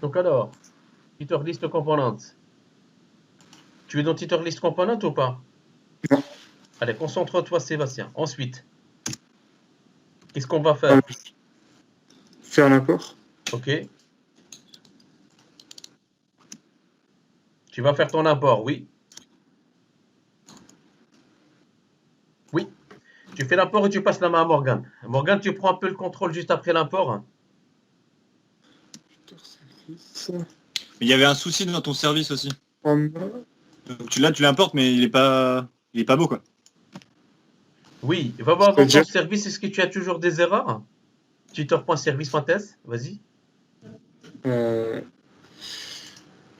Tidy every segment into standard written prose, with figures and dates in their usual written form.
Donc alors, tutor list component. Tu es dans tutor list component ou pas? Non. Allez, concentre-toi, Sébastien. Ensuite, qu'est-ce qu'on va faire? Faire l'import. Ok. Tu vas faire ton import, oui. Oui. Tu fais l'import et tu passes la main à Morgane. Morgane, tu prends un peu le contrôle juste après l'import. Il y avait un souci dans ton service aussi. Donc, tu l'importes, mais il est pas beau, quoi. Oui, va voir dans ton service, est-ce que tu as toujours des erreurs? Tutor.service.s, vas-y.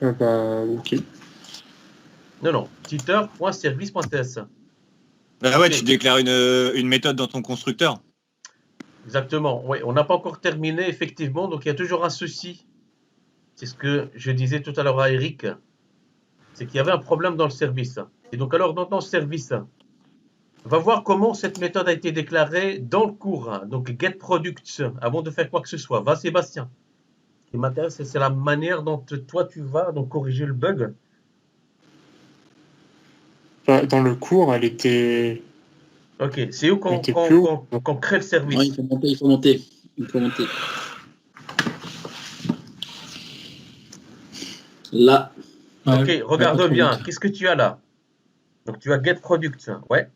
Ok. Non. Tutor.service.s. Bah ouais, tu déclares une méthode dans ton constructeur. Exactement, oui, on n'a pas encore terminé, effectivement, donc il y a toujours un souci. C'est ce que je disais tout à l'heure à Eric, c'est qu'il y avait un problème dans le service. Et donc alors, dans ton service, va voir comment cette méthode a été déclarée dans le cours. Donc, get products, avant de faire quoi que ce soit. Va, Sébastien. Ce qui m'intéresse, c'est la manière dont toi, tu vas donc corriger le bug. Dans le cours, elle était... Ok, c'est où qu'on crée le service? Non, il faut monter. Là. Ok, regarde bien. Qu'est-ce que tu as là? Donc, tu as get products, ouais.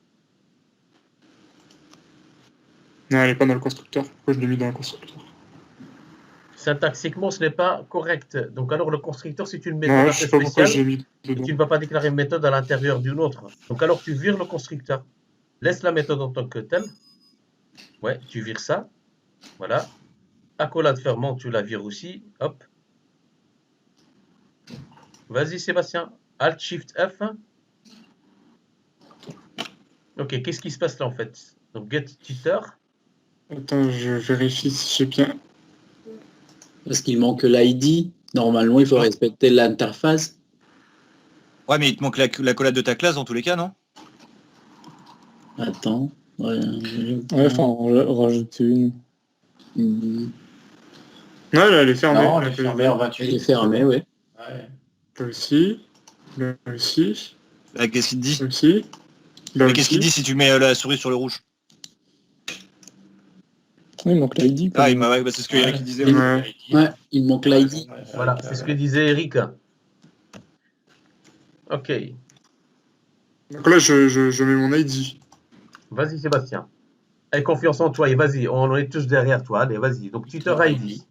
Non, elle n'est pas dans le constructeur. Pourquoi je l'ai mis dans le constructeur? Syntaxiquement, ce n'est pas correct. Donc, alors, le constructeur, c'est une méthode Non, un peu je sais pas pourquoi je l'ai spéciale. mis dedans. Tu ne vas pas déclarer une méthode à l'intérieur d'une autre. Donc, alors, tu vires le constructeur. Laisse la méthode en tant que telle. Ouais, tu vires ça. Voilà. Accolade fermant, tu la vires aussi. Hop. Vas-y, Sébastien. Alt Shift F. Ok, qu'est-ce qui se passe là, en fait? Donc, get tutor. Attends, je vérifie si j'ai bien... Parce qu'il manque l'ID. Normalement, il faut respecter l'interface. Ouais, mais il te manque la collade de ta classe dans tous les cas, non? Attends. Ouais, enfin, on rajoute une. Non, là, elle est fermée. Non, elle est fermée en 28. Elle est fermée, oui. Ouais. Là aussi. Là aussi. Qu'est-ce qu'il te dit? Là aussi. Là Mais qu'est-ce qu'il dit si tu mets la souris sur le rouge? Oui, il manque l'ID. Ah, c'est ce que Eric disait. Ouais, il manque l'ID. Voilà, c'est ce que disait Eric. Ok. Donc là, je mets mon ID. Vas-y, Sébastien. Aie confiance en toi et vas-y, on est tous derrière toi. Allez, vas-y. Donc, tuteur ID.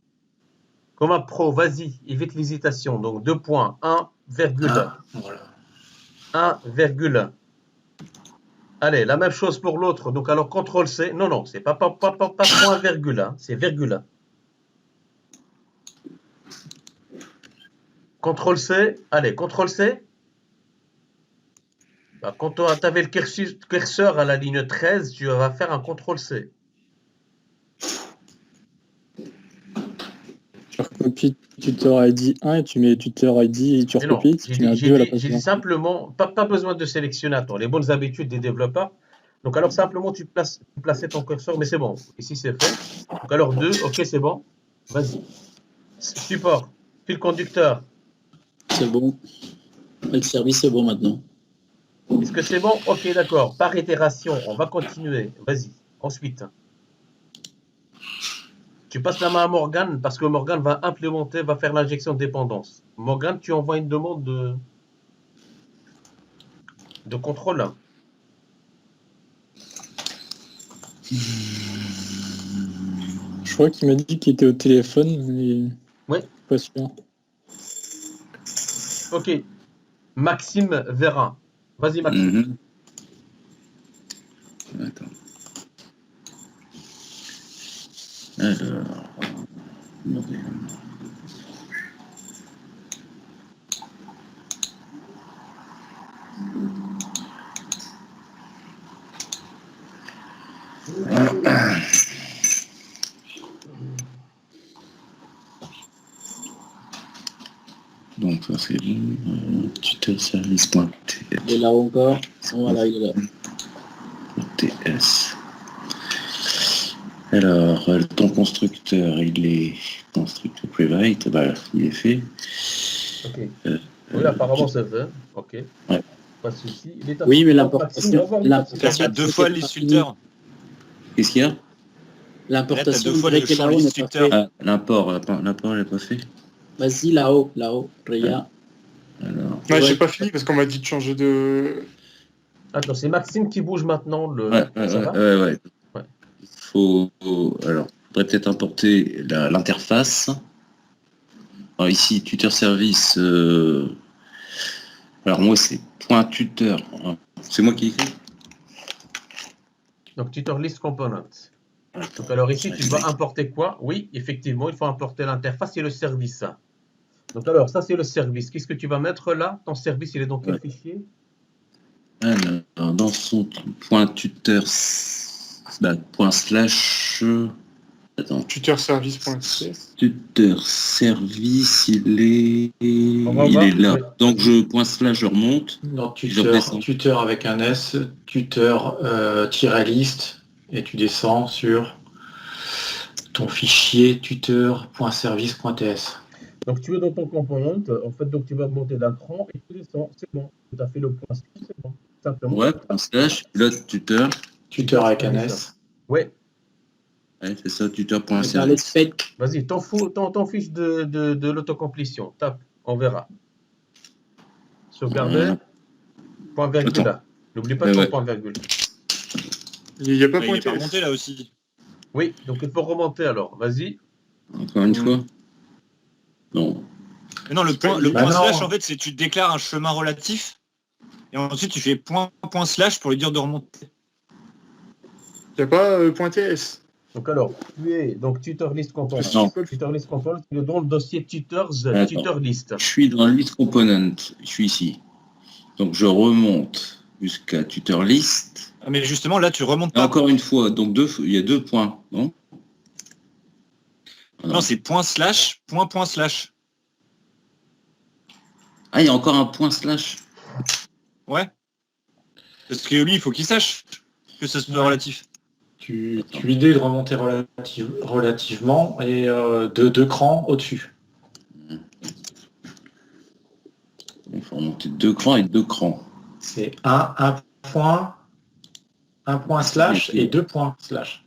Comme un pro, vas-y, évite l'hésitation. Donc, 2 points, 1, virgule. Voilà. 1, virgule. Allez, la même chose pour l'autre. Donc, alors, CTRL-C. Non, c'est pas point, virgule. Hein, c'est virgule. CTRL-C. Allez, CTRL-C. Bah, quand tu avais le curseur à la ligne 13, tu vas faire un CTRL-C. Tu recopies tuteur ID 1 et tu mets tuteur ID et tu recopies. J'ai dit simplement, pas besoin de sélectionner. Attends, les bonnes habitudes des développeurs. Donc alors simplement tu plaçais ton curseur, mais c'est bon. Ici c'est fait. Donc alors 2, ok c'est bon. Vas-y. Support, fil conducteur. C'est bon. Le service c'est bon maintenant. Est-ce que c'est bon? Ok d'accord. Par itération, on va continuer. Vas-y. Ensuite. Tu passes la main à Morgane parce que Morgane va implémenter, va faire l'injection de dépendance. Morgane, tu envoies une demande de contrôle. Je crois qu'il m'a dit qu'il était au téléphone, mais oui. Pas sûr. Ok. Maxime Vérin. Vas-y Maxime. Attends. Alors. Donc ça c'est bon. Tuteur service.ts. Il est là encore. Voilà, il est là. TS. Alors, ton constructeur, il est constructeur private, bah, il est fait. Ok. Euh, Oui, apparemment c'est fait. Ok. Ouais. Pas de souci. Il est à Oui, mais Maxime, on va l'importation, voir vite fait. Là, t'as deux fois le list filter. Qu'est-ce qu'il y a? l'importation deux fois du le champ là-haut n'est list pas filter. fait. Ah, l'import, il n'est pas fait. Vas-y, là-haut, regarde. Alors, Ouais, j'ai Ouais. pas fini parce qu'on m'a dit de changer de. Attends, c'est Maxime qui bouge maintenant. Ça va? ouais. Ouais. Alors, il faudrait peut-être importer l'interface. Alors ici, tuteur service. Alors moi, c'est point tuteur. C'est moi qui écris. Donc tutor list component. Donc alors ici, tu dois importer quoi? Oui, effectivement, il faut importer l'interface et le service. Donc alors, ça c'est le service. Qu'est-ce que tu vas mettre là? Ton service, il est dans quel Ouais. fichier? Alors, dans son point tuteur, point slash. Attends. Tuteur service.cs. Tuteur service, il On va est voir. là. Oui. Donc je point slash, je remonte. Donc Je redescends. tuteur avec un S, tuteur liste, et tu descends sur ton fichier tuteur.service.ts. Donc tu es dans ton component. En fait, donc tu vas monter d'un cran et tu descends. C'est bon. Tu as fait le point, c'est bon. Simplement. Ouais, point slash, là, tuteur. Tuteur avec un Oui, ça. S. Oui. Ouais, c'est ça, tuteur Par les service. specs. Vas-y, t'en fiche de l'autocomplétion. Tape, on verra. Sauvegarder. Point virgule là. N'oublie pas ton point virgule. Il n'y a pas Il est pointé. pas remonté là aussi. Oui, donc il faut remonter alors. Vas-y. Encore une fois. Non. Mais non, le point non. slash, en fait, c'est tu déclares un chemin relatif et ensuite tu fais point slash pour lui dire de remonter. Il n'y a pas pointé S. Donc alors, tu es donc tutor list component. Non. Tutor list component, tu es dans le dossier tutors, Attends. tutor list. Je suis dans list component. Je suis ici. Donc je remonte jusqu'à tuteur list. Ah, mais justement, là, tu remontes Et pas. encore une fois, donc il y a 2 points, non? Non, c'est point slash, point slash. Ah, il y a encore un point slash. Ouais. Parce que lui, il faut qu'il sache que ça soit relatif. Tu lui dis de remonter relativement et de 2 crans au-dessus. Il faut remonter 2 crans et 2 crans. C'est un point slash et 2 points slash.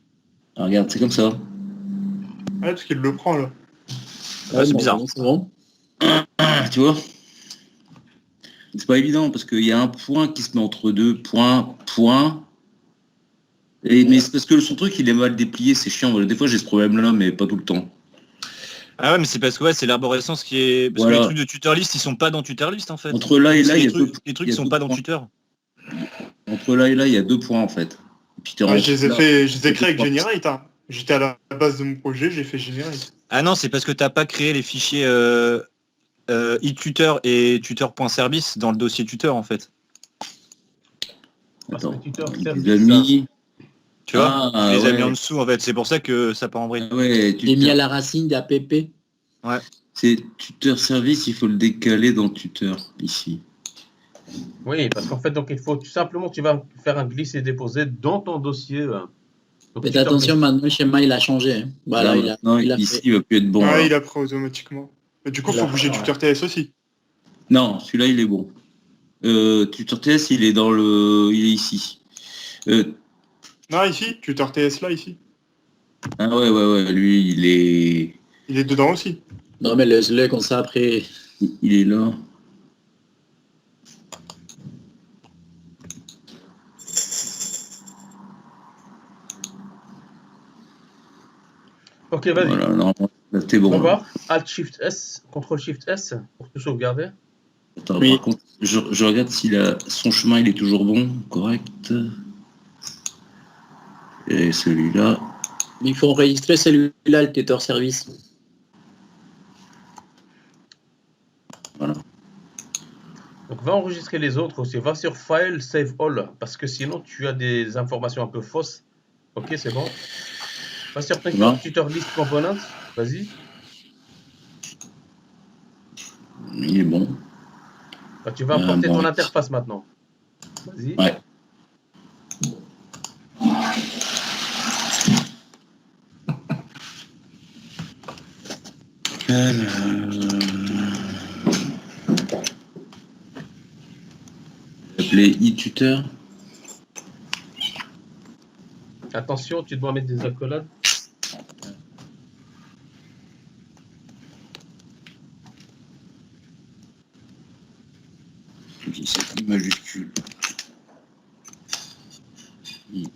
Ah, regarde, c'est comme ça. Ouais, parce qu'il le prend là. Ouais, c'est bon, bizarre. C'est bon. Tu vois? C'est pas évident parce qu'il y a un point qui se met entre 2 points. Mais c'est parce que son truc il est mal déplié, c'est chiant. Des fois j'ai ce problème là, mais pas tout le temps. Ah ouais, mais c'est parce que c'est l'arborescence qui est. Parce Voilà. que les trucs de tuteur list, ils sont pas dans tuteur list en fait. Entre là et là, il y a les trucs il y a qui sont deux pas dans points. tuteur. Entre là et là, il y a 2 points en fait. Et puis t'es Ouais, rentré je les ai là. fait, je les ai créés avec Generate. Hein. J'étais à la base de mon projet, j'ai fait Generate. Ah non, c'est parce que t'as pas créé les fichiers e-tuteur et tuteur.service dans le dossier tuteur en fait. Parce que Attends, tuteur il service, les a mis. Tu vois, Ah, tu les as mis ouais. en dessous en fait. C'est pour ça que ça part en vrille. Ah ouais, J'ai mis à la racine d'APP. c'est tuteur service, il faut le décaler dans tuteur ici. Oui, parce qu'en fait, donc il faut tout simplement, tu vas faire un glisser-déposer dans ton dossier. Donc, Faites tutor attention, list. maintenant le schéma il a changé. Hein. Voilà, Là, maintenant, il a ici, fait. il va plus être bon. Ouais, alors. il a pris automatiquement. Mais du coup, il Il a faut bouger pris, tuteur TS aussi. Non, celui-là, il est bon. Tuteur TS, il est il est ici. Non, ici, tuteur TS là, ici. Ah ouais, lui, Il est dedans aussi. Non mais laisse-le comme ça après. il est là. Ok, vas-y. Voilà, normalement, là, t'es bon. On là. va Alt-Shift-S, Ctrl-Shift-S pour tout sauvegarder. Attends, Oui. par contre, je regarde si son chemin, il est toujours bon, correct. Et celui-là. Il faut enregistrer celui-là, le tuteur service. Voilà. Donc va enregistrer les autres aussi. Va sur File, Save All, parce que sinon tu as des informations un peu fausses. Ok, c'est bon. Va sur Bon. Tutor List Component. Vas-y. Il est bon. Bah, tu vas importer bon. ton interface maintenant. Vas-y. Ouais. Appeler e-tuteur. Attention, tu dois mettre des accolades. Ok, c'est I majuscule. I.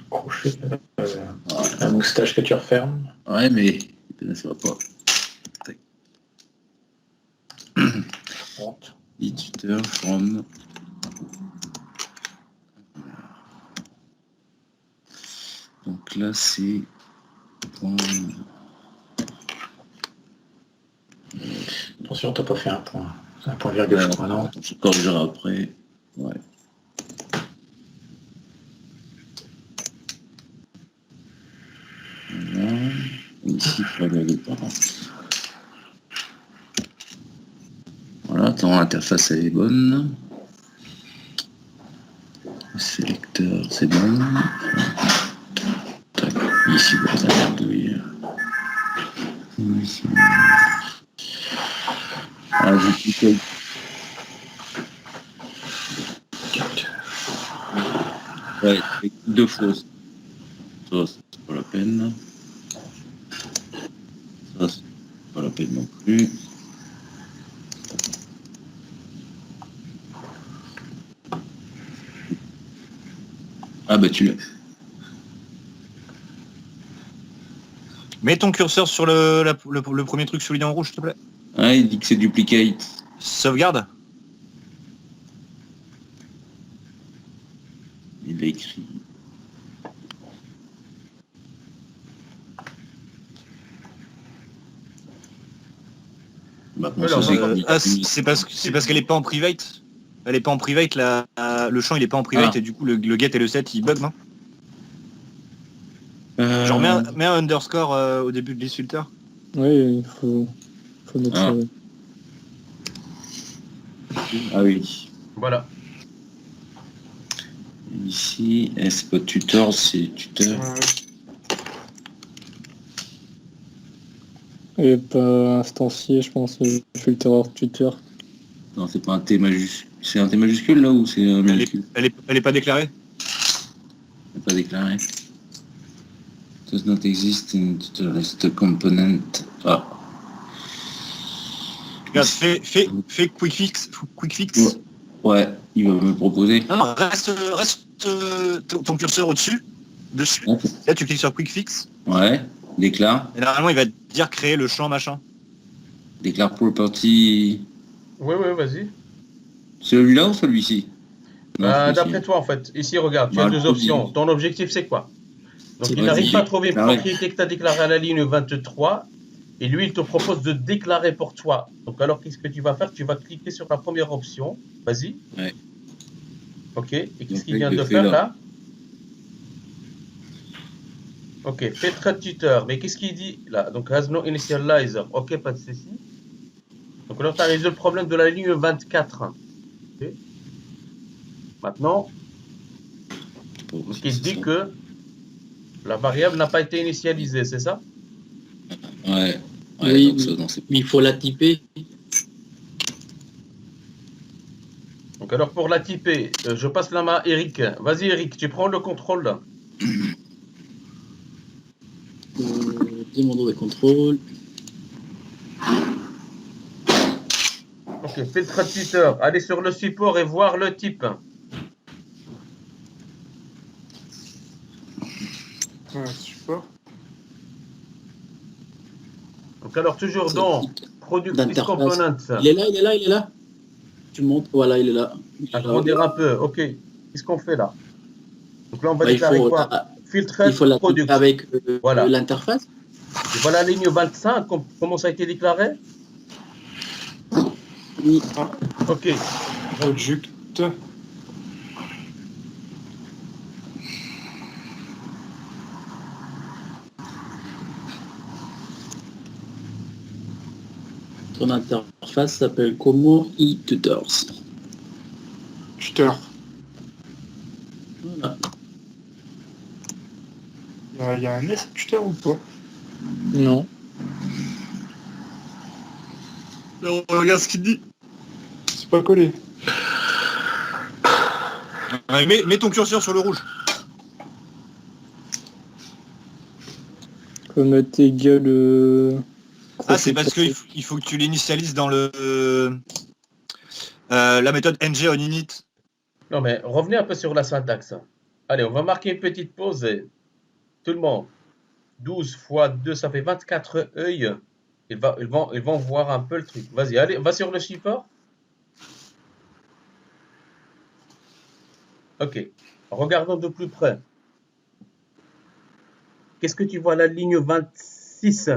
Crochet, la moustache que tu refermes. Ouais, mais ça va pas. Tac. Honte. E-tuteur from. Donc là, c'est point. Attention, t'as pas fait un point. C'est un point virgule, je crois, non? Je corrigerai après. Ouais. Voilà. Ici, point virgule pas. Voilà, ton interface elle est bonne. Le sélecteur, c'est bon. Tac, ici, pour la merdouille. Ici. Ah, j'ai cliqué. Ouais, avec deux fausses. Ça, c'est pas la peine. Ça, c'est pas la peine non plus. Ah bah tu l'as. Mets ton curseur sur le premier truc souligné en rouge, s'il te plaît. Ah, il dit que c'est duplicate. Sauvegarde. Il a écrit. Maintenant, Alors, ça, c'est c'est parce qu'elle est pas en private. Elle est pas en private, le champ il est pas en private Ah. et du coup le get et le set il bug, non? Genre mets un underscore au début de l'insulteur. Oui, il faut mettre Ah. Ah oui. Voilà. Ici, c'est pas tuteur, c'est tuteur. Et pas instancié, je pense. J'ai fait l'erreur tuteur. Non, c'est pas un T majuscule. C'est un T majuscule là ou c'est un minuscule? Elle est pas déclarée. C'est pas déclaré. Does not exist in tutor list component. Ah. Regarde, fais quick fix. Ouais, il va me proposer. Non, reste ton curseur au-dessus. Dessus. Ok. Là tu cliques sur quick fix. Ouais, déclare. Et normalement il va te dire créer le champ machin. Déclare property. Oui, oui, vas-y. Celui-là ou celui-ci? Non, celui-ci. D'après toi, en fait, ici, regarde, tu Bah, as le deux premier. options. Ton objectif, c'est quoi? Donc, C'est il n'arrive vas-y. pas à trouver une Arrête. propriété que tu as déclarée à la ligne 23. Et lui, il te propose de déclarer pour toi. Donc, alors, qu'est-ce que tu vas faire? Tu vas cliquer sur la première option. Vas-y. Ouais. OK. Et qu'est-ce Donc, qu'il là, vient il de le fait faire là. là? OK. Fait trade tutor. Mais qu'est-ce qu'il dit là? Donc, has no initializer. OK, pas de souci. Donc, alors, tu as résolu le problème de la ligne 24. OK. Maintenant, ce qui dit que la variable n'a pas été initialisée, c'est ça? Ouais. Oui, donc ça, non, c'est mais il faut la typer. Donc alors pour la typer, je passe la main à Eric. Vas-y Eric, tu prends le contrôle là. Demandons des contrôles. Ok, fais le traducteur. Allez sur le support et voir le type. Support. Donc alors toujours C'est dans le type Product d'interface. Components. Il est là. Tu montes, voilà, il est là. Agrandir un peu, ok. Qu'est-ce qu'on fait là? Donc là on va Bah, déclarer quoi? Filtre il faut la typer Product. avec Voilà. l'interface. Et voilà la ligne 25, comment ça a été déclaré? Oui. Ok. Product. Ton interface s'appelle comment? e-tutors. Tuteur. Voilà. Il y a un exécuteur ou pas? Non. On regarde ce qu'il dit. C'est pas collé. Ouais, mets ton curseur sur le rouge. Commit égale. Ah, c'est parce qu'il faut que tu l'initialises dans la méthode ng on init. Non, mais revenez un peu sur la syntaxe. Allez, on va marquer une petite pause. Et tout le monde, 12 fois 2, ça fait 24 œils. Ils vont voir un peu le truc. Vas-y, allez, va sur le support. Ok, regardons de plus près. Qu'est-ce que tu vois à la ligne 26?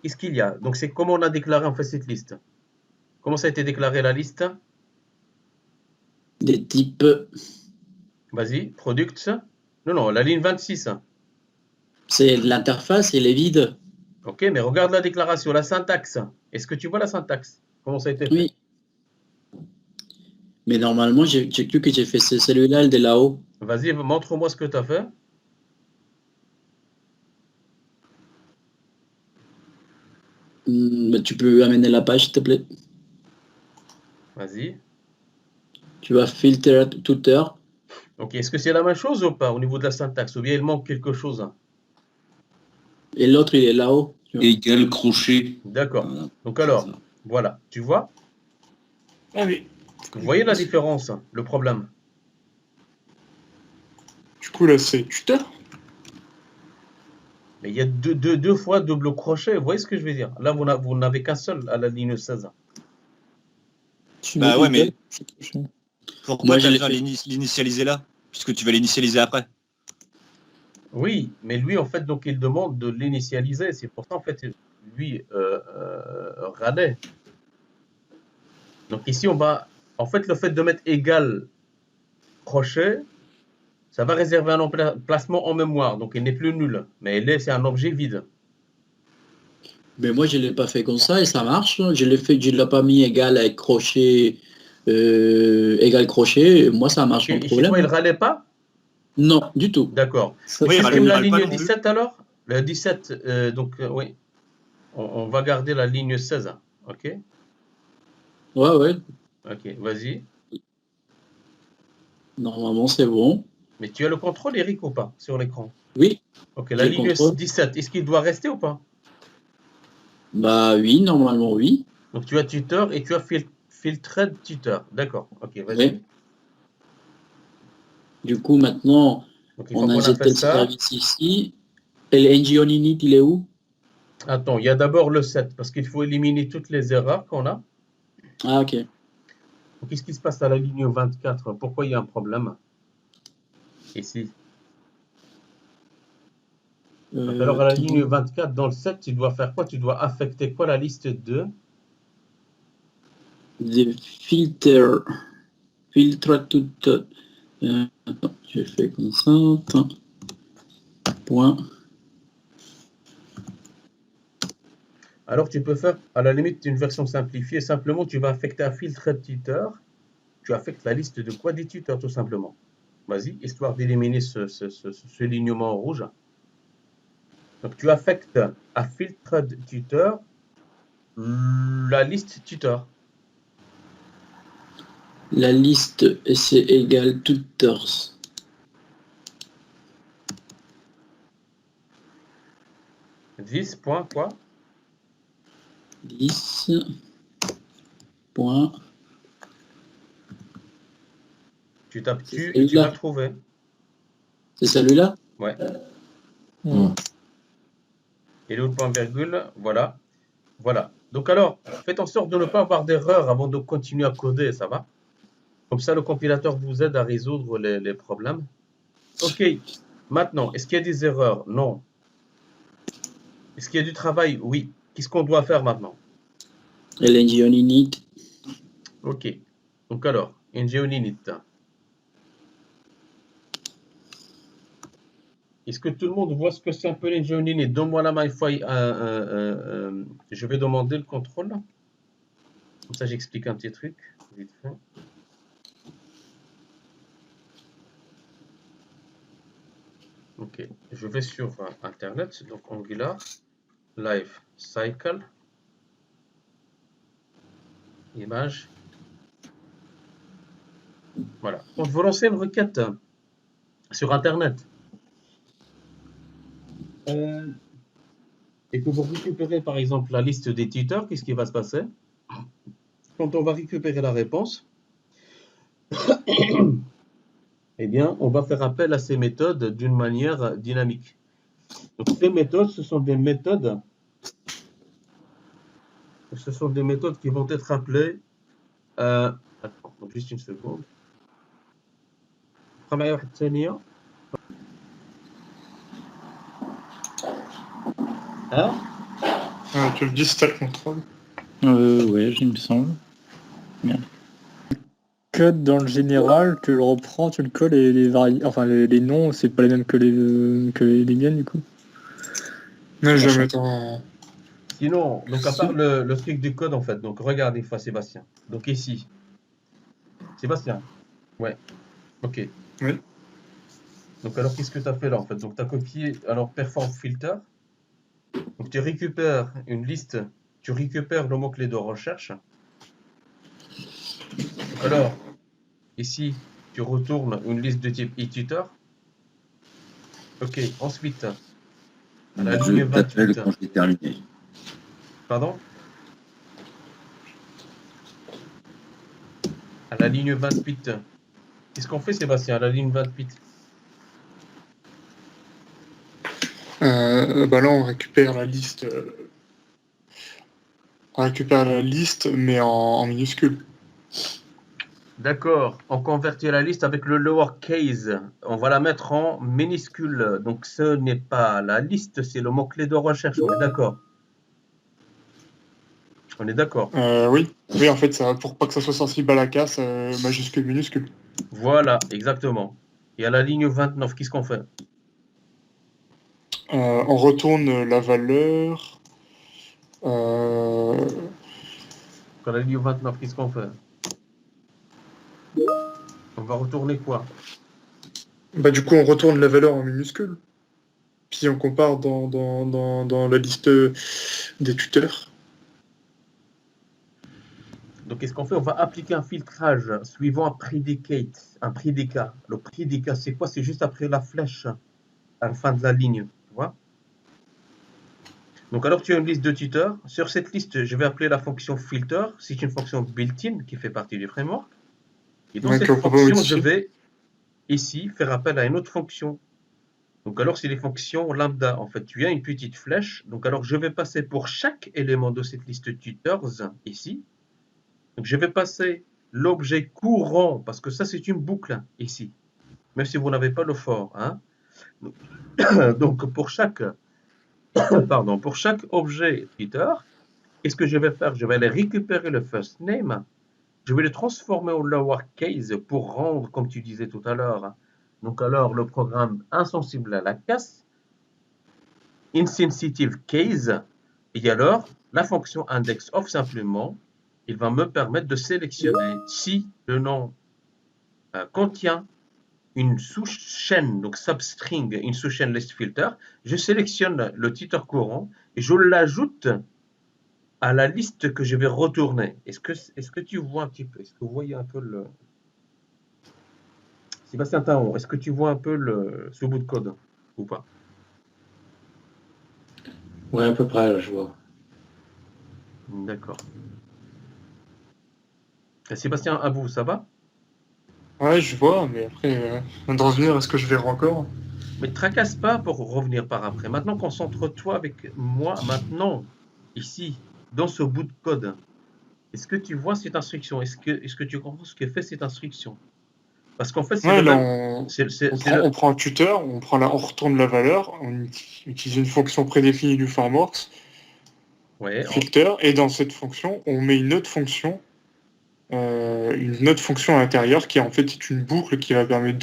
Qu'est-ce qu'il y a? Donc, c'est comment on a déclaré en fait cette liste. Comment ça a été déclaré la liste? Des types. Vas-y, products. Non, la ligne 26. C'est l'interface, elle est vide. Ok, mais regarde la déclaration, la syntaxe. Est-ce que tu vois la syntaxe? Comment ça a été fait? Oui. Mais normalement, j'ai cru que j'ai fait celui-là, le de là-haut. Vas-y, montre-moi ce que tu as fait. Mais tu peux amener la page, s'il te plaît. Vas-y. Tu vas filter tutor. Ok, est-ce que c'est la même chose ou pas au niveau de la syntaxe? Ou bien il manque quelque chose? Et l'autre, il est là-haut. tu vois. Égal crochet. D'accord. Voilà. Donc alors, voilà. Tu vois? Ah oui. Vous voyez la différence, le problème? Du coup, là, c'est tuteur. Mais il y a deux fois double crochet. Vous voyez ce que je veux dire? Là, vous n'avez qu'un seul à la ligne 16. Tu Bah mets ouais, mais- égal, c'est touché. Pourquoi Moi, tu as je besoin de l'ai l'initialiser là? Puisque tu vas l'initialiser après. Oui, mais lui, en fait, donc il demande de l'initialiser. C'est pour ça, en fait, lui, radait. Donc ici, on va... En fait, le fait de mettre égal crochet, ça va réserver un emplacement en mémoire. Donc il n'est plus nul. Mais c'est un objet vide. Mais moi, je ne l'ai pas fait comme ça et ça marche. Je l'ai fait, je ne l'ai pas mis égal avec crochet, égal crochet. Moi, ça marche sans Et chez toi, il problème. ne râlait pas? Non, du tout. D'accord. Ça, Oui, c'est râle- Supprime la râle pas ligne non plus. 17 alors? Le 17, oui. On va garder la ligne 16. Ok? Ouais. Ok, vas-y. Normalement, c'est bon. Mais tu as le contrôle, Eric, ou pas, sur l'écran? Oui, Ok, la j'ai le ligne contrôle. 17, est-ce qu'il doit rester ou pas? Bah oui, normalement, oui. Donc tu as tuteur et tu as filtred tuteur. D'accord, ok, vas-y. Oui. Du coup, maintenant, Donc il faut on a qu'on injecté appelle le ça. service ici. Et le ng on init, il est où? Attends, il y a d'abord le 7 parce qu'il faut éliminer toutes les erreurs qu'on a. Ah, ok. Donc qu'est-ce qui se passe à la ligne 24? Pourquoi il y a un problème ici? Donc alors à la ligne 24, dans le 7, tu dois faire quoi? Tu dois affecter quoi? La liste 2. Des filtres. Filtre tout. Attends, je fais comme ça. Attends. Point. Alors tu peux faire à la limite une version simplifiée. Simplement, tu vas affecter un filtre tuteur. Tu affectes la liste de quoi? Des tuteurs, tout simplement. Vas-y, histoire d'éliminer ce lignement rouge. Donc tu affectes à filtre tuteur la liste tuteur. La liste, c'est égal tutors. Point quoi? 10. Point. Tu tapes C'est tu et tu celui-là. vas trouver. C'est celui-là? Ouais. Hmm. Et le point virgule, voilà. Voilà. Donc alors, faites en sorte de ne pas avoir d'erreur avant de continuer à coder, ça va? Comme ça, le compilateur vous aide à résoudre les problèmes. Ok. Maintenant, est-ce qu'il y a des erreurs? Non. Est-ce qu'il y a du travail? Oui. Qu'est-ce qu'on doit faire maintenant? Et l'ng on init. Ok. Donc alors, ng init. Est-ce que tout le monde voit ce que c'est un peu l'ng init? Donne-moi la main une fois. Je vais demander le contrôle. Comme ça, j'explique un petit truc. Vite fait. Ok, je vais sur Internet, donc Angular, Life Cycle, image. Voilà. Quand vous lancez une requête sur Internet et que vous récupérez par exemple la liste des tuteurs, qu'est-ce qui va se passer? Quand on va récupérer la réponse, eh bien, on va faire appel à ces méthodes d'une manière dynamique. Donc, ces méthodes, ce sont des méthodes qui vont être appelées. Attends, donc juste une seconde. معايا واحد الثانية. Hein? Ah, tu le dis, c'est le contrôle. Ouais, il me semble. Merde. Code dans le général, tu le reprends, tu le colles et les noms, c'est pas les mêmes que les miennes du coup. Non, je vais mettre en... Sinon, donc à part le truc du code en fait, donc regarde une fois Sébastien. Donc ici, Sébastien, ouais, ok. Oui. Donc alors qu'est-ce que tu as fait là en fait? Donc tu as copié, alors perform filter. Donc tu récupères une liste, tu récupères le mot-clé de recherche. Donc alors, ici, tu retournes une liste de type e-tutor. Ok, ensuite, à la Je ligne t'appelle 28. quand j'ai terminé. Pardon? À la ligne 28. Qu'est-ce qu'on fait Sébastien à la ligne 28? Bah là, on récupère la liste. On récupère la liste, mais en minuscule. D'accord, on convertit la liste avec le lowercase. On va la mettre en minuscule. Donc ce n'est pas la liste, c'est le mot-clé de recherche. On est d'accord? On est d'accord. Oui. Oui, en fait, ça, pour pas que ça soit sensible à la casse, majuscule, minuscule. Voilà, exactement. Et à la ligne 29, qu'est-ce qu'on fait? On retourne la valeur. À la ligne 29, qu'est-ce qu'on fait? On va retourner quoi? Bah, du coup, on retourne la valeur en minuscule. Puis on compare dans la liste des tuteurs. Donc, qu'est-ce qu'on fait? On va appliquer un filtrage suivant un predicate, un prédicat. Le prédicat, c'est quoi? C'est juste après la flèche, à la fin de la ligne. Tu vois? Donc, alors tu as une liste de tuteurs. Sur cette liste, je vais appeler la fonction filter. C'est une fonction built-in qui fait partie du framework. Et dans cette fonction, je vais ici faire appel à une autre fonction. Donc, alors, c'est les fonctions lambda. En fait, tu as une petite flèche. Donc, alors, je vais passer pour chaque élément de cette liste tutors ici. Donc, je vais passer l'objet courant, parce que ça, c'est une boucle ici, même si vous n'avez pas le for. Hein. Donc, pour chaque objet Twitter, qu'est-ce que je vais faire? Je vais aller récupérer le first name, je vais le transformer en lowercase pour rendre, comme tu disais tout à l'heure, donc alors le programme insensible à la casse, insensitive case, et alors la fonction index of simplement, il va me permettre de sélectionner si le nom contient une sous-chaîne, donc substring, une sous-chaîne list filter. Je sélectionne le titre courant et je l'ajoute à la liste que je vais retourner. Est-ce que tu vois un petit peu? Est-ce que vous voyez un peu le... Sébastien Taon, est-ce que tu vois un peu ce bout de code ou pas? Ouais, à peu près, là, je vois. D'accord. Sébastien, à vous, ça va? Ouais, je vois, mais après, de revenir, est-ce que je verrai encore? Mais ne tracasse pas pour revenir par après. Maintenant, concentre-toi avec moi, maintenant, ici, dans ce bout de code. Est-ce que tu vois cette instruction? Est-ce que tu comprends ce que fait cette instruction? Parce qu'en fait, c'est Ouais, le là, même... on prend un tuteur, on retourne la valeur, on utilise une fonction prédéfinie du framework, Ouais, filter, et dans cette fonction, on met une autre fonction à l'intérieur qui en fait est une boucle qui va permettre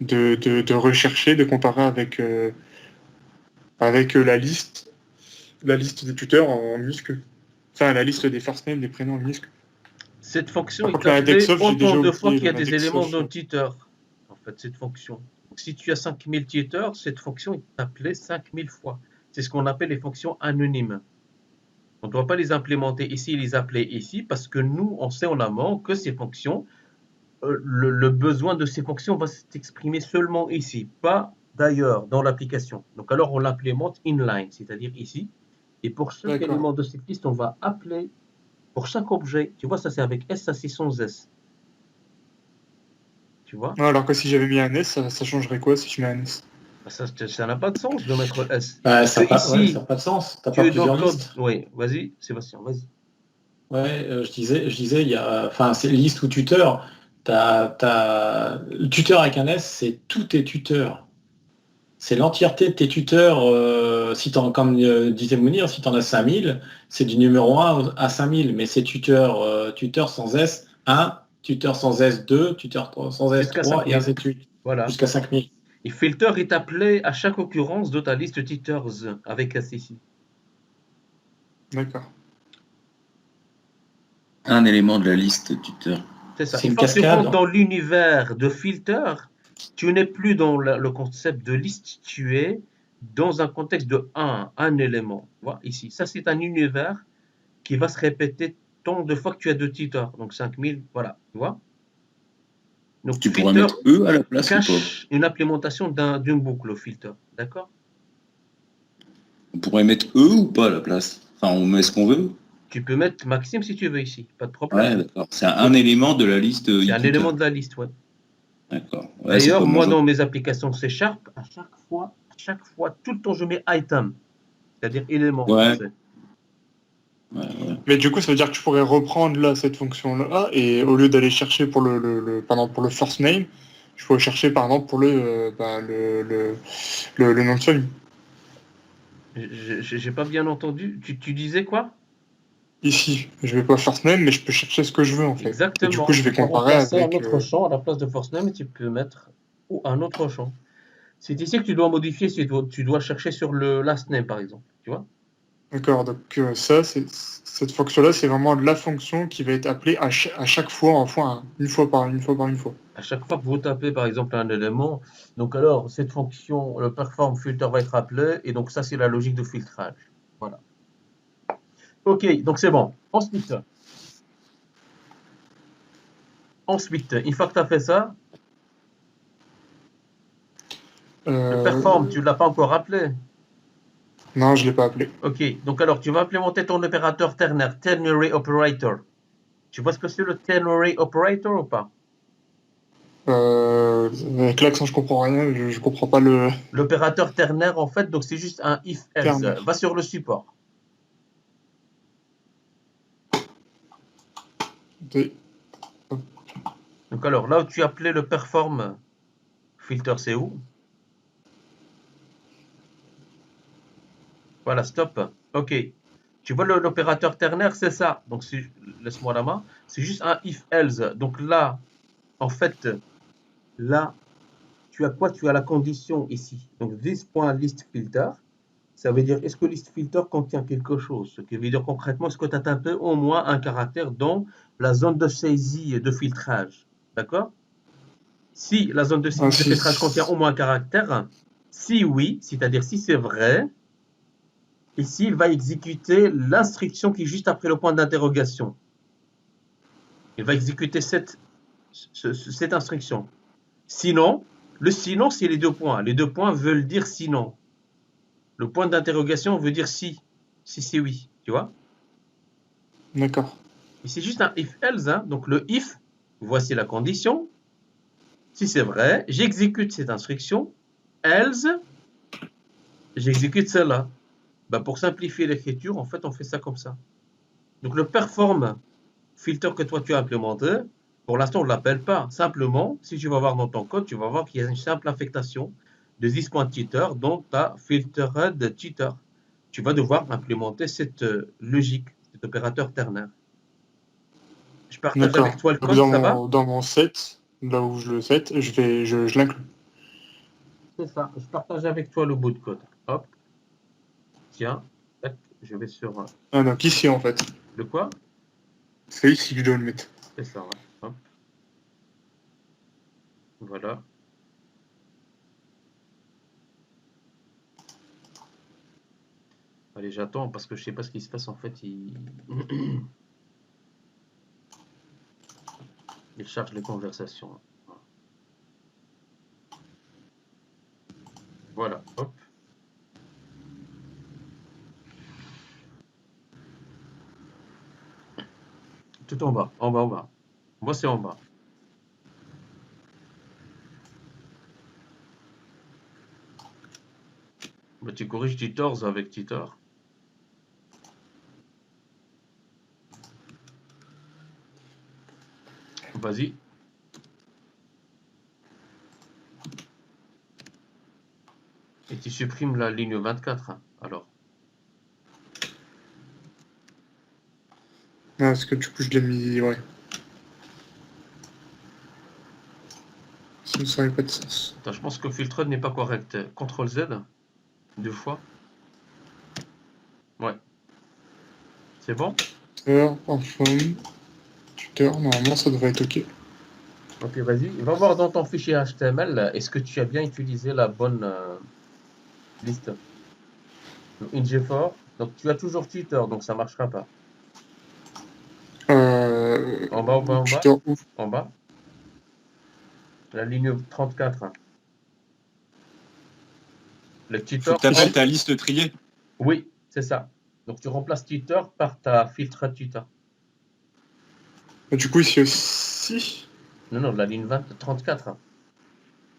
de rechercher, de comparer avec la liste des tuteurs en minuscule. Enfin, la liste des first names, des prénoms en minuscule. cette fonction Par est contre, la appelée index of, j'ai autant déjà de fois oublié qu'il y a le des index éléments of. d'un tuteur. En fait, cette fonction. Si tu as 5000 tuteurs, cette fonction est appelée 5000 fois. C'est ce qu'on appelle les fonctions anonymes. On ne doit pas les implémenter ici et les appeler ici parce que nous, on sait en amont que ces fonctions, le besoin de ces fonctions va s'exprimer seulement ici, pas d'ailleurs dans l'application. Donc alors on l'implémente inline, c'est-à-dire ici. Et pour chaque D'accord. élément de cette liste, on va appeler pour chaque objet. Tu vois, ça c'est avec S, ça c'est sans S. Tu vois? Ouais, alors que si j'avais mis un S, ça changerait quoi si je mets un S? Ça n'a pas de sens de mettre S. Bah, Parce que ça ici, n'a pas de sens. T'as tu pas es dans le plusieurs code. listes. Oui, vas-y, Sébastien, vas-y. Ouais, je disais, il y a, enfin, c'est liste ou tuteur. Le tuteur avec un S, c'est tous tes tuteurs. C'est l'entièreté de tes tuteurs. Si comme disait Mounir, si tu en as 5000, c'est du numéro 1 à 5000. Mais c'est tuteur sans S 1, tuteur sans S 2, tuteur sans S Jusqu'à 3, et 5000. ainsi de suite. Voilà. Jusqu'à 5000. Et filter est appelé à chaque occurrence de ta liste tuteurs avec S ici. D'accord. Un élément de la liste tuteur. C'est ça. C'est Une une fois que tu cascade. rentres dans l'univers de filter, tu n'es plus dans le concept de liste, tu es dans un contexte de un élément. Voilà, ici. Ça, c'est un univers qui va se répéter tant de fois que tu as de tuteurs. Donc 5000, voilà. Tu vois? Donc Tu pourrais filter mettre E à la place ou pas? cache une implémentation d'une boucle au filter. D'accord? On pourrait mettre E ou pas à la place? Enfin, on met ce qu'on veut. Tu peux mettre Maxime si tu veux ici. Pas de Ouais, problème. d'accord. C'est un élément de la liste C'est un e-tuteur. élément de la liste, ouais. D'accord. Ouais, c'est D'ailleurs, comme moi, un dans mes applications C#, à chaque fois, tout le temps, je mets item, c'est-à-dire élément en Ouais. français. Ouais, ouais. Mais du coup, ça veut dire que je pourrais reprendre là cette fonction-là et au lieu d'aller chercher pour par exemple, pour le first name, je pourrais chercher par exemple pour le nom de famille. J'ai pas bien entendu. Tu disais quoi? Ici, je vais pas first name, mais je peux chercher ce que je veux en fait. Exactement. Et du coup, je vais Tu peux comparer remplacer avec. un autre champ à la place de first name et tu peux mettre ou un autre champ. C'est ici que tu dois modifier si tu dois chercher sur le last name, par exemple. Tu vois? D'accord, donc cette fonction-là, c'est vraiment la fonction qui va être appelée à chaque fois, une fois par une fois. À chaque fois que vous tapez, par exemple, un élément, donc alors, cette fonction, le perform filter va être appelé, et donc ça, c'est la logique de filtrage. Voilà. Ok, donc c'est bon. Ensuite, une fois que tu as fait ça, le perform, tu ne l'as pas encore appelé. Non, je l'ai pas appelé. Ok, donc alors, tu vas implémenter ton opérateur ternaire, ternary operator. Tu vois ce que c'est le ternary operator ou pas? Avec l'accent, je comprends rien, je comprends pas le L'opérateur ternaire, en fait, donc c'est juste un if-else. ternaire. Va sur le support. Donc alors, là où tu appelais le perform filter, c'est où? Voilà, stop. Ok. Tu vois l'opérateur ternaire, c'est ça. Donc, laisse-moi la main. C'est juste un if-else. Donc là, en fait, là, tu as quoi? Tu as la condition ici. Donc, this.listFilter, ça veut dire est-ce que listFilter contient quelque chose? Ce qui veut dire concrètement, est-ce que tu as tapé au moins un caractère dans la zone de saisie et de filtrage? D'accord? Si la zone de saisie de filtrage contient au moins un caractère, si oui, c'est-à-dire si c'est vrai, ici, il va exécuter l'instruction qui est juste après le point d'interrogation. Il va exécuter cette instruction. Sinon, le sinon, c'est les deux points. Les deux points veulent dire sinon. Le point d'interrogation veut dire si. Si c'est oui. Tu vois? D'accord. Et c'est juste un if-else. Hein. Donc le if, voici la condition. Si c'est vrai, j'exécute cette instruction. Else, j'exécute celle-là. Ben, pour simplifier l'écriture, en fait, on fait ça comme ça. Donc le perform filter que toi tu as implémenté, pour l'instant on ne l'appelle pas. Simplement, si tu vas voir dans ton code, tu vas voir qu'il y a une simple affectation de this.tutor dans ta filtered tutor. Tu vas devoir implémenter cette logique, cet opérateur ternaire. Je partage avec toi le code, ça va? Dans mon set, là où je le set, je l'inclus. C'est ça. Je partage avec toi le bout de code. Hop. Tiens. Tac. Je vais sur... Ah donc ici en fait. Le quoi? C'est ici que je dois le mettre. C'est ça, ouais. Hop. Voilà. Allez, j'attends parce que je sais pas ce qui se passe en fait. Il charge les conversations. Voilà, hop. Tout en bas, en bas, en bas. Moi, c'est en bas. Bah, tu corriges tutors avec tutor. Vas-y. Et tu supprimes la ligne 24, hein, alors. Non, parce que du coup, je l'ai mis. Ouais. Ça n'aurait pas de sens. Attends, je pense que filtre n'est pas correct. CTRL Z, 2 fois. Ouais. C'est bon? Tuteur, info, tuteur, normalement, ça devrait être OK. Ok, vas-y. Va voir dans ton fichier HTML, est-ce que tu as bien utilisé la bonne liste? ING4, donc tu as toujours tuteur, donc ça marchera pas. En bas, en bas, en bas. Tuteur ouf. En bas. La ligne 34. Le Faut tuteur. que tu appelles ta liste triée. Oui, c'est ça. Donc tu remplaces tuteur par ta filtre tuteur. Du coup, ici aussi. Non, non, la ligne 34.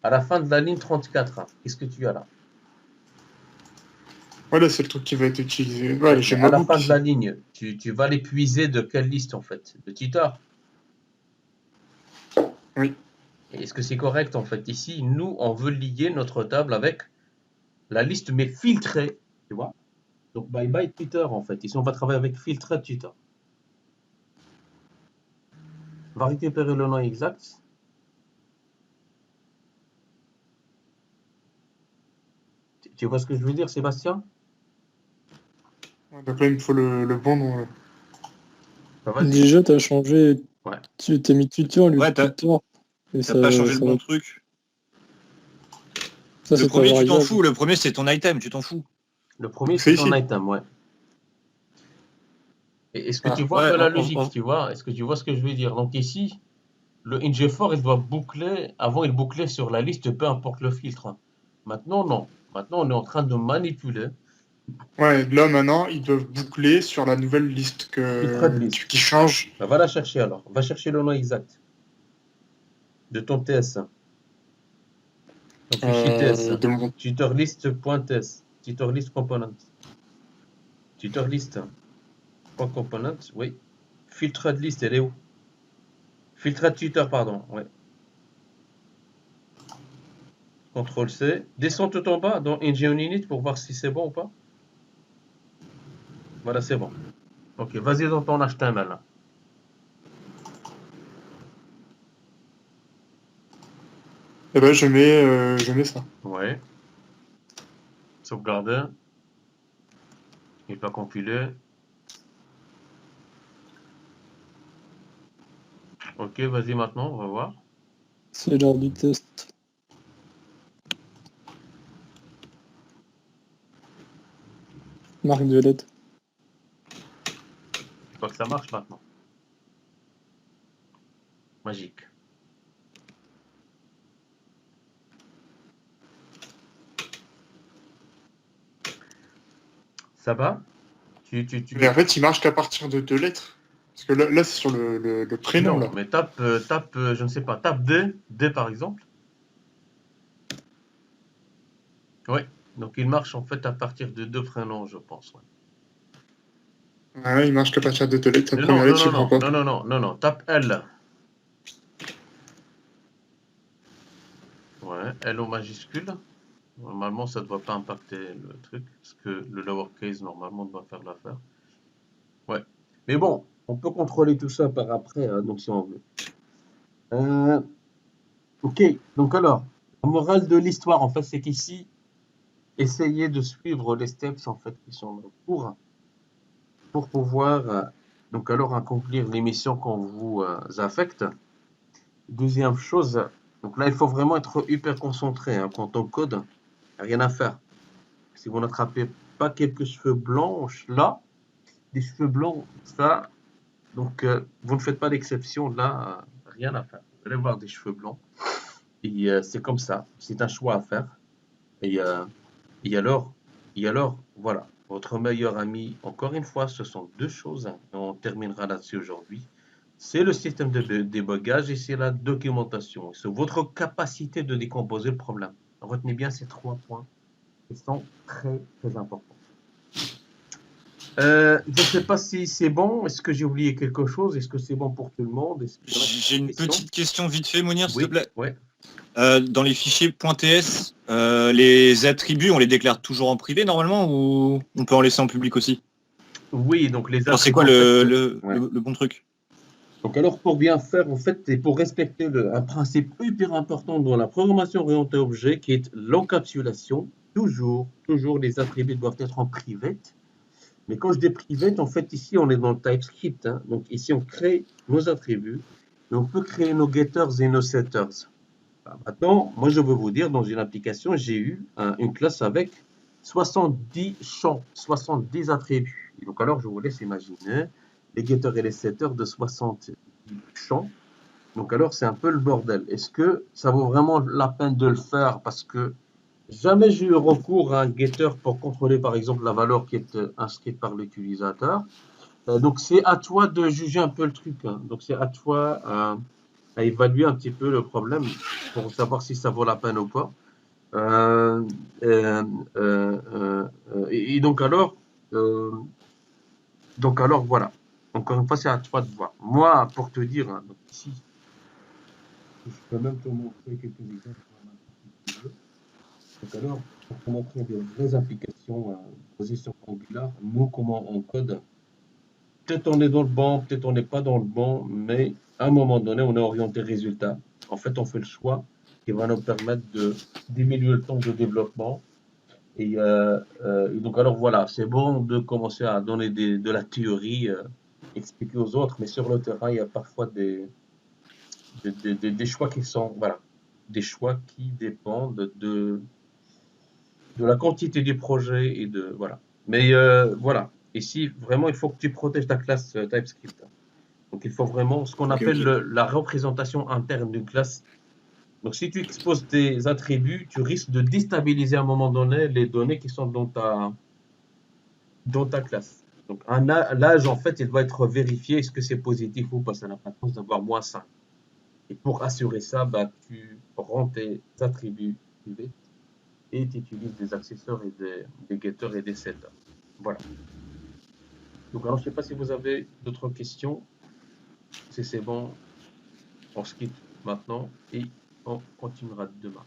À la fin de la ligne 34, qu'est-ce que tu as là? Voilà, c'est le truc qui va être utilisé. Ouais, j'ai À ma la boucle fin de la ici. ligne, tu vas l'épuiser de quelle liste en fait? De tuteur? Oui. Est-ce que c'est correct en fait? Ici, nous, on veut lier notre table avec la liste mais filtrée, tu vois? Donc bye bye tuteur en fait. Ici, on va travailler avec filtre tuteur. On va récupérer le nom exact. Tu vois ce que je veux dire, Sébastien? Ouais, donc là, il me faut le bon nom. Là. Bah, vas-y. Déjà, t'as changé. Ouais. Tu t'as mis tuteur au lieu Ouais, de tuteur. Et T'as pas changé le ça bon va- truc. ça, Le c'est premier, pas tu t'en variable. fous. Le premier, c'est ton item, tu t'en fous. Le premier, C'est c'est ton ici. item, ouais. Et est-ce que Ah, tu vois un ouais, peu la logique, tu vois? Est-ce que tu vois ce que je veux dire? Donc ici, le ING4, il doit boucler, avant il bouclait sur la liste, peu importe le filtre. Maintenant, non. Maintenant, on est en train de manipuler. Ouais, là, maintenant, ils doivent boucler sur la nouvelle liste Filtre de liste. qui change. Bah, va la chercher alors. Va chercher le nom exact de ton TS. Ton fichier TS. De mon... Tutorlist.ts. Tutorlist component. Tutorlist.component, oui. Filtre de liste, elle est où? Filtre de tuteur, pardon, ouais. CTRL C. Descends tout en bas dans Engine Init pour voir si c'est bon ou pas. Voilà, c'est bon. Ok, vas-y dans ton HTML. Là. Eh ben, je mets ça. Ouais. Sauvegarder. Il n'est pas compilé. Ok, vas-y maintenant, on va voir. C'est l'heure du test. Marque de lettre. Je crois que ça marche maintenant. Magique. Ça va? Mais en fait, il marche qu'à partir de 2 lettres. Parce que là c'est sur le prénom, Non, là. mais tape, je ne sais pas, tape D par exemple. Oui, donc il marche en fait à partir de 2 prénoms, je pense. Ouais. Ouais, il marche qu'à partir de 2 lettres. La Non, première non, lettre, non, il prend pas. non, tape L. Ouais, L au majuscule. Normalement, ça ne doit pas impacter le truc, parce que le lowercase, normalement, doit faire l'affaire. Ouais. Mais bon, on peut contrôler tout ça par après, hein, donc si on veut. Ok, donc alors, la morale de l'histoire, en fait, c'est qu'ici, essayez de suivre les steps, en fait, qui sont en cours, pour pouvoir, donc alors, accomplir les missions qu'on vous affecte. Deuxième chose, donc là, il faut vraiment être hyper concentré, hein, quand on code, rien à faire. Si vous n'attrapez pas quelques cheveux blanches là, des cheveux blancs, ça, donc vous ne faites pas d'exception là, rien à faire. Vous allez voir des cheveux blancs, et c'est comme ça, c'est un choix à faire. Et, et alors, voilà, votre meilleur ami, encore une fois, ce sont deux choses, hein, et on terminera là-dessus aujourd'hui. C'est le système de débogage et c'est la documentation. C'est votre capacité de décomposer le problème. Retenez bien ces 3 points qui sont très, très importants. Je ne sais pas si c'est bon. Est-ce que j'ai oublié quelque chose? Est-ce que c'est bon pour tout le monde? J'ai une petite question vite fait, Mounir, s'il Oui, te plaît. ouais. Dans les fichiers .ts, les attributs, on les déclare toujours en privé normalement ou on peut en laisser en public aussi? Oui, donc les Alors, c'est quoi attributs, en fait, le bon truc? donc alors pour bien faire, en fait, et pour respecter un principe hyper important dans la programmation orientée objet qui est l'encapsulation, toujours les attributs doivent être en private. Mais quand je dis private, en fait, ici, on est dans le TypeScript, hein. Donc ici, on crée nos attributs et on peut créer nos getters et nos setters. Maintenant, moi, je veux vous dire, dans une application, j'ai eu une classe avec 70 champs, 70 attributs. Et donc, alors, je vous laisse imaginer les getters et les setters de 70 champs. Donc, alors, c'est un peu le bordel. Est-ce que ça vaut vraiment la peine de le faire? Parce que jamais j'ai eu recours à un getter pour contrôler, par exemple, la valeur qui est inscrite par l'utilisateur. Donc, c'est à toi de juger un peu le truc, hein. Donc, c'est à toi à évaluer un petit peu le problème pour savoir si ça vaut la peine ou pas. Et donc alors, voilà. Encore une fois, c'est à toi de voir. Moi, pour te dire, hein, donc ici, je peux même te montrer quelques exemples. Donc alors, pour te montrer des vraies applications basées sur Angular, nous, comment on code. Peut-être on est dans le bon, peut-être on n'est pas dans le bon, mais à un moment donné, on est orienté résultat. En fait, on fait le choix qui va nous permettre de diminuer le temps de développement. Et donc, alors voilà, c'est bon de commencer à donner de la théorie, expliquer aux autres, mais sur le terrain, il y a parfois des choix qui sont, voilà, des choix qui dépendent de la quantité du projet et de, voilà. Mais voilà, ici, vraiment, il faut que tu protèges ta classe TypeScript. Donc, il faut vraiment ce qu'on appelle la représentation interne d'une classe. Donc, si tu exposes tes attributs, tu risques de déstabiliser à un moment donné les données qui sont dans ta classe. Donc, l'âge, en fait, il doit être vérifié. Est-ce que c'est positif ou pas? Ça n'a pas de sens d'avoir moins 5. Et pour assurer ça, bah, tu rends tes attributs privés et tu utilises des accesseurs et des getters et des setters. Voilà. Donc, alors, je ne sais pas si vous avez d'autres questions. Si c'est bon, on se quitte maintenant et on continuera demain.